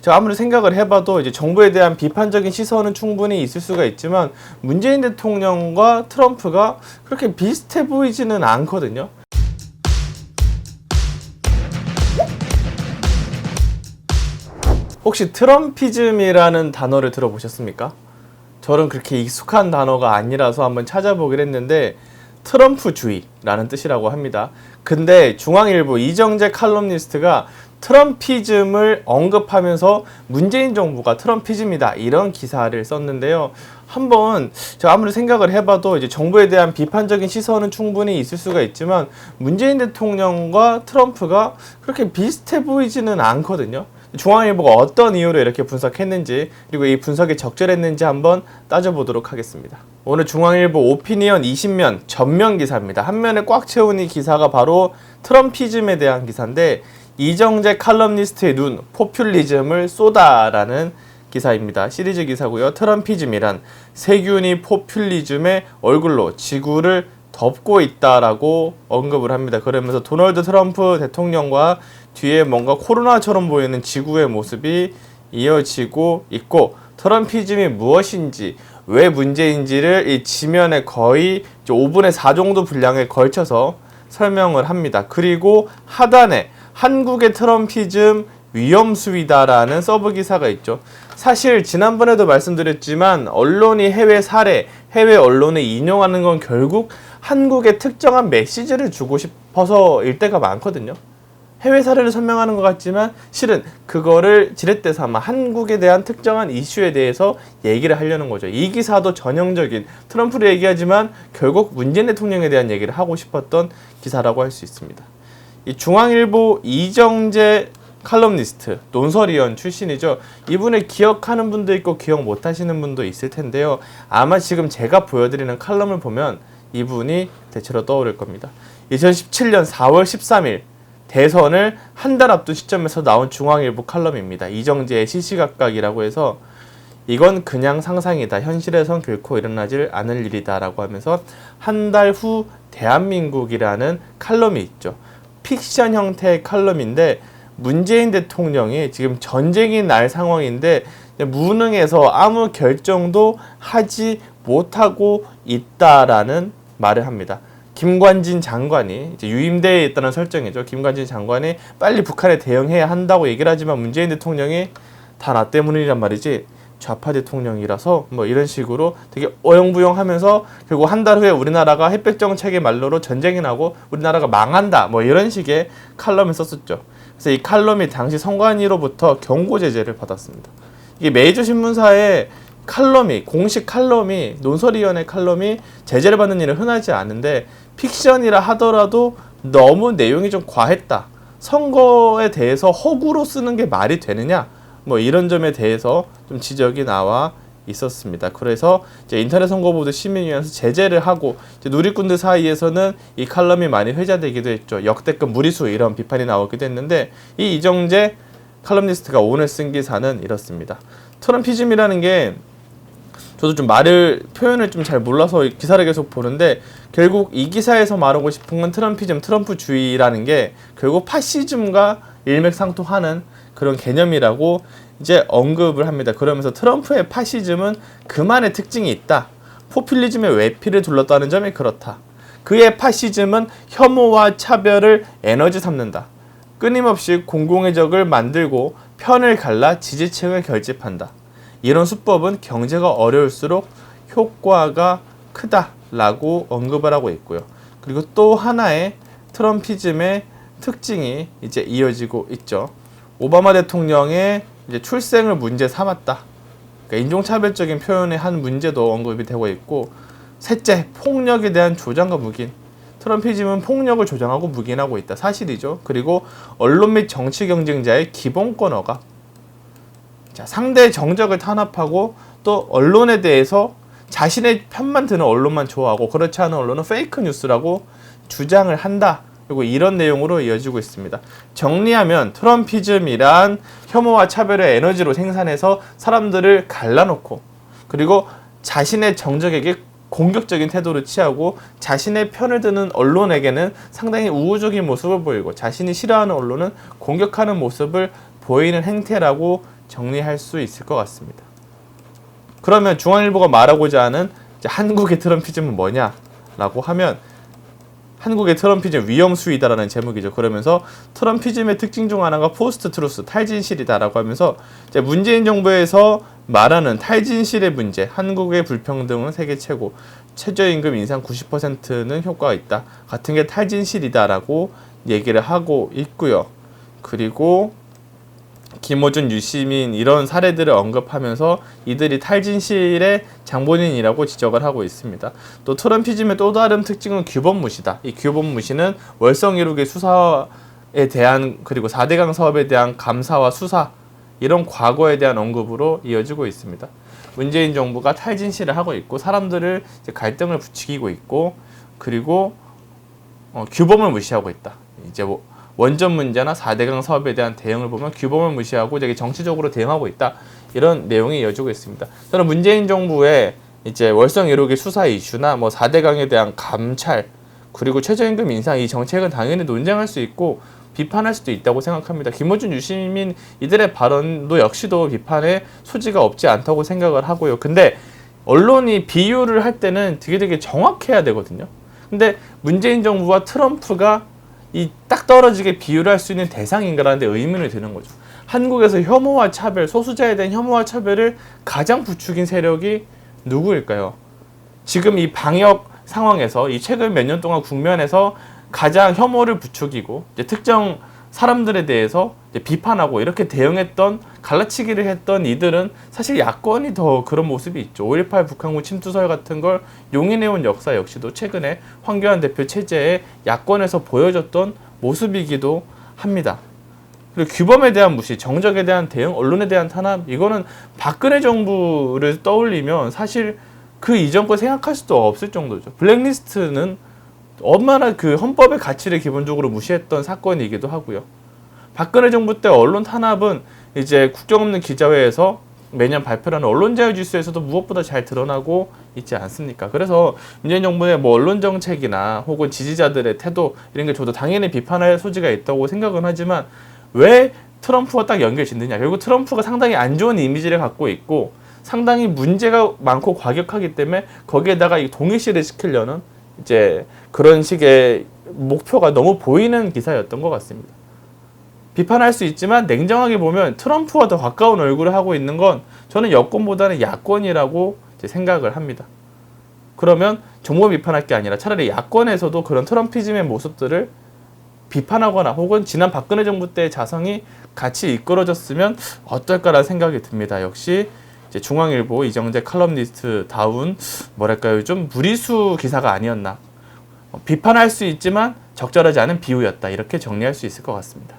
제가 아무리 생각을 해봐도 이제 정부에 대한 비판적인 시선은 충분히 있을 수가 있지만 문재인 대통령과 트럼프가 그렇게 비슷해 보이지는 않거든요. 혹시 트럼피즘이라는 단어를 들어보셨습니까? 저는 그렇게 익숙한 단어가 아니라서 한번 찾아보긴 했는데 트럼프주의라는 뜻이라고 합니다. 근데 중앙일보 이정재 칼럼니스트가 트럼피즘을 언급하면서 문재인 정부가 트럼피즘이다 이런 기사를 썼는데요. 한번 제가 아무리 생각을 해봐도 이제 정부에 대한 비판적인 시선은 충분히 있을 수가 있지만 문재인 대통령과 트럼프가 그렇게 비슷해 보이지는 않거든요. 중앙일보가 어떤 이유로 이렇게 분석했는지 그리고 이 분석이 적절했는지 한번 따져보도록 하겠습니다. 오늘 중앙일보 오피니언 20면 전면 기사입니다. 한 면에 꽉 채운 이 기사가 바로 트럼피즘에 대한 기사인데 이정재 칼럼니스트의 눈, 포퓰리즘을 쏟아라는 기사입니다. 시리즈 기사고요. 트럼피즘이란 세균이 포퓰리즘의 얼굴로 지구를 덮고 있다라고 언급을 합니다. 그러면서 도널드 트럼프 대통령과 뒤에 뭔가 코로나처럼 보이는 지구의 모습이 이어지고 있고 트럼피즘이 무엇인지 왜 문제인지를 이 지면에 거의 5분의 4 정도 분량에 걸쳐서 설명을 합니다. 그리고 하단에 한국의 트럼피즘 위험수위다라는 서브 기사가 있죠. 사실 지난번에도 말씀드렸지만 언론이 해외 사례, 해외 언론을 인용하는 건 결국 한국의 특정한 메시지를 주고 싶어서일 때가 많거든요. 해외 사례를 설명하는 것 같지만 실은 그거를 지렛대 삼아 한국에 대한 특정한 이슈에 대해서 얘기를 하려는 거죠. 이 기사도 전형적인 트럼프를 얘기하지만 결국 문재인 대통령에 대한 얘기를 하고 싶었던 기사라고 할 수 있습니다. 이 중앙일보 이정재 칼럼니스트, 논설위원 출신이죠. 이분을 기억하는 분도 있고 기억 못하시는 분도 있을 텐데요. 아마 지금 제가 보여드리는 칼럼을 보면 이분이 대체로 떠오를 겁니다. 2017년 4월 13일 대선을 한 달 앞둔 시점에서 나온 중앙일보 칼럼입니다. 이정재의 시시각각이라고 해서 이건 그냥 상상이다. 현실에선 결코 일어나질 않을 일이다. 라고 하면서 한 달 후 대한민국이라는 칼럼이 있죠. 픽션 형태의 칼럼인데 문재인 대통령이 지금 전쟁이 날 상황인데 무능해서 아무 결정도 하지 못하고 있다라는 말을 합니다. 김관진 장관이 이제 유임되어 있다는 설정이죠. 김관진 장관이 빨리 북한에 대응해야 한다고 얘기를 하지만 문재인 대통령이 다 나 때문이란 말이지 좌파 대통령이라서 뭐 이런 식으로 되게 어영부영하면서 결국 한 달 후에 우리나라가 햇볕 정책의 말로로 전쟁이 나고 우리나라가 망한다 뭐 이런 식의 칼럼을 썼었죠. 그래서 이 칼럼이 당시 선관위로부터 경고 제재를 받았습니다. 이게 메이저 신문사에 칼럼이 공식 칼럼이 논설위원회 칼럼이 제재를 받는 일은 흔하지 않은데 픽션이라 하더라도 너무 내용이 좀 과했다. 선거에 대해서 허구로 쓰는 게 말이 되느냐? 뭐 이런 점에 대해서 좀 지적이 나와 있었습니다. 그래서 이제 인터넷 선거보드 시민위원회에서 제재를 하고 이제 누리꾼들 사이에서는 이 칼럼이 많이 회자되기도 했죠. 역대급 무리수 이런 비판이 나오기도 했는데 이 이정재 칼럼니스트가 오늘 쓴 기사는 이렇습니다. 트럼피즘이라는 게 저도 좀 표현을 좀 잘 몰라서 기사를 계속 보는데 결국 이 기사에서 말하고 싶은 건 트럼피즘, 트럼프주의라는 게 결국 파시즘과 일맥상통하는 그런 개념이라고 이제 언급을 합니다. 그러면서 트럼프의 파시즘은 그만의 특징이 있다. 포퓰리즘의 외피를 둘렀다는 점이 그렇다. 그의 파시즘은 혐오와 차별을 에너지 삼는다. 끊임없이 공공의 적을 만들고 편을 갈라 지지층을 결집한다. 이런 수법은 경제가 어려울수록 효과가 크다라고 언급을 하고 있고요. 그리고 또 하나의 트럼피즘의 특징이 이제 이어지고 있죠. 오바마 대통령의 이제 출생을 문제 삼았다. 그러니까 인종차별적인 표현의 한 문제도 언급이 되고 있고, 셋째, 폭력에 대한 조장과 묵인. 트럼피즘은 폭력을 조장하고 묵인하고 있다. 사실이죠. 그리고 언론 및 정치 경쟁자의 기본권 억압. 자, 상대의 정적을 탄압하고 또 언론에 대해서 자신의 편만 드는 언론만 좋아하고 그렇지 않은 언론은 페이크 뉴스라고 주장을 한다. 그리고 이런 내용으로 이어지고 있습니다. 정리하면 트럼피즘이란 혐오와 차별의 에너지로 생산해서 사람들을 갈라놓고 그리고 자신의 정적에게 공격적인 태도를 취하고 자신의 편을 드는 언론에게는 상당히 우호적인 모습을 보이고 자신이 싫어하는 언론은 공격하는 모습을 보이는 행태라고 정리할 수 있을 것 같습니다. 그러면 중앙일보가 말하고자 하는 이제 한국의 트럼피즘은 뭐냐라고 하면 한국의 트럼피즘 위험수위다라는 제목이죠. 그러면서 트럼피즘의 특징 중 하나가 포스트 트루스, 탈진실이다라고 하면서 이제 문재인 정부에서 말하는 탈진실의 문제, 한국의 불평등은 세계 최고, 최저임금 인상 90%는 효과가 있다 같은 게 탈진실이다라고 얘기를 하고 있고요. 그리고 김어준, 유시민 이런 사례들을 언급하면서 이들이 탈진실의 장본인이라고 지적을 하고 있습니다. 또 트럼피즘의 또 다른 특징은 규범무시다. 이 규범무시는 월성 1호기 수사에 대한 그리고 4대강 사업에 대한 감사와 수사 이런 과거에 대한 언급으로 이어지고 있습니다. 문재인 정부가 탈진실을 하고 있고 사람들을 이제 갈등을 부추기고 있고 그리고 규범을 무시하고 있다. 이제 원전 문제나 4대강 사업에 대한 대응을 보면 규범을 무시하고 되게 정치적으로 대응하고 있다. 이런 내용이 이어지고 있습니다. 저는 문재인 정부의 이제 월성 1호기 수사 이슈나 뭐 4대강에 대한 감찰 그리고 최저임금 인상 이 정책은 당연히 논쟁할 수 있고 비판할 수도 있다고 생각합니다. 김어준, 유시민 이들의 발언도 역시도 비판의 소지가 없지 않다고 생각을 하고요. 근데 언론이 비유를 할 때는 되게 정확해야 되거든요. 근데 문재인 정부와 트럼프가 이 딱 떨어지게 비유를 할 수 있는 대상인가라는 데 의문이 드는 거죠. 한국에서 혐오와 차별, 소수자에 대한 혐오와 차별을 가장 부추긴 세력이 누구일까요? 지금 이 방역 상황에서 이 최근 몇 년 동안 국면에서 가장 혐오를 부추기고 이제 특정 사람들에 대해서 이제 비판하고 이렇게 대응했던 갈라치기를 했던 이들은 사실 야권이 더 그런 모습이 있죠. 5.18 북한군 침투설 같은 걸 용인해온 역사 역시도 최근에 황교안 대표 체제에 야권에서 보여줬던 모습이기도 합니다. 그리고 규범에 대한 무시, 정적에 대한 대응, 언론에 대한 탄압 이거는 박근혜 정부를 떠올리면 사실 그 이전 거 생각할 수도 없을 정도죠. 블랙리스트는 얼마나 그 헌법의 가치를 기본적으로 무시했던 사건이기도 하고요. 박근혜 정부 때 언론 탄압은 이제 국정 없는 기자회에서 매년 발표하는 언론자유지수에서도 무엇보다 잘 드러나고 있지 않습니까? 그래서 문재인 정부의 뭐 언론 정책이나 혹은 지지자들의 태도 이런 게 저도 당연히 비판할 소지가 있다고 생각은 하지만 왜 트럼프와 딱 연결짓느냐? 결국 트럼프가 상당히 안 좋은 이미지를 갖고 있고 상당히 문제가 많고 과격하기 때문에 거기에다가 이 동일시를 시키려는 이제 그런 식의 목표가 너무 보이는 기사였던 것 같습니다. 비판할 수 있지만 냉정하게 보면 트럼프와 더 가까운 얼굴을 하고 있는 건 저는 여권보다는 야권이라고 이제 생각을 합니다. 그러면 정부 비판할 게 아니라 차라리 야권에서도 그런 트럼피즘의 모습들을 비판하거나 혹은 지난 박근혜 정부 때의 자성이 같이 이끌어졌으면 어떨까라는 생각이 듭니다. 역시 이제 중앙일보 이정재 칼럼니스트 다운 뭐랄까요 좀 무리수 기사가 아니었나 비판할 수 있지만 적절하지 않은 비유였다 이렇게 정리할 수 있을 것 같습니다.